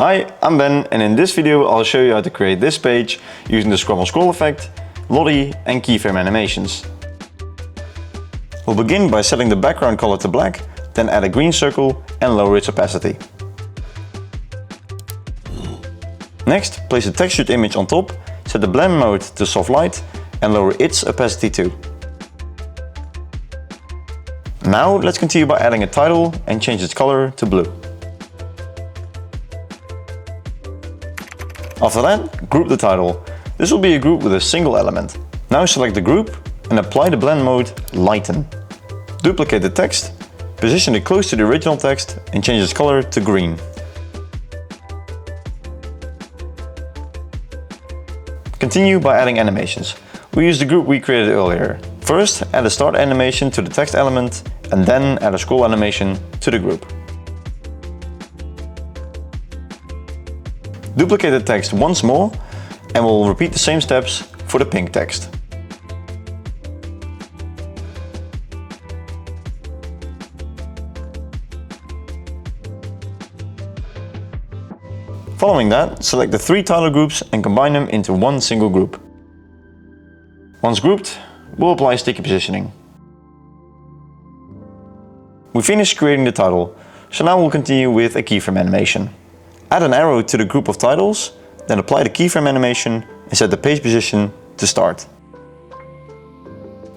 Hi, I'm Ben, and in this video I'll show you how to create this page using the scrub and scroll effect, Lottie and keyframe animations. We'll begin by setting the background color to black, then add a green circle and lower its opacity. Next, place a textured image on top, set the blend mode to soft light and lower its opacity too. Now let's continue by adding a title and change its color to blue. After that, group the title. This will be a group with a single element. Now select the group and apply the blend mode Lighten. Duplicate the text, position it close to the original text and change its color to green. Continue by adding animations. We use the group we created earlier. First, add a start animation to the text element and then add a scroll animation to the group. Duplicate the text once more and we'll repeat the same steps for the pink text. Following that, select the three title groups and combine them into one single group. Once grouped, we'll apply sticky positioning. We finished creating the title, so now we'll continue with a keyframe animation. Add an arrow to the group of titles, then apply the keyframe animation and set the page position to start.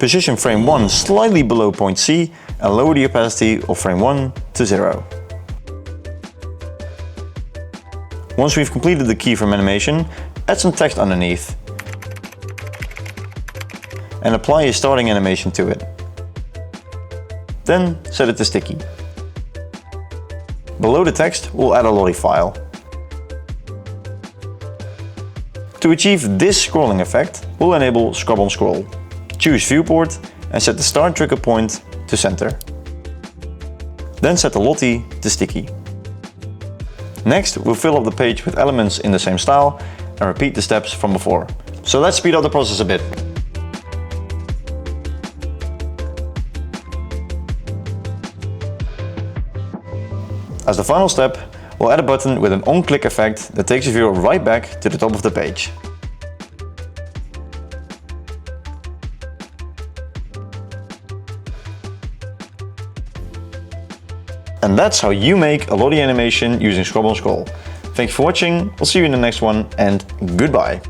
Position frame 1 slightly below point C and lower the opacity of frame 1 to 0. Once we've completed the keyframe animation, add some text underneath and apply a starting animation to it. Then set it to sticky. Below the text, we'll add a Lottie file. To achieve this scrolling effect, we'll enable Scrub on Scroll. Choose Viewport and set the start trigger point to center. Then set the Lottie to sticky. Next, we'll fill up the page with elements in the same style and repeat the steps from before. So let's speed up the process a bit. As the final step, we'll add a button with an on-click effect that takes the viewer right back to the top of the page. And that's how you make a Lottie animation using Scrub on Scroll. Thanks for watching, I'll see you in the next one and goodbye.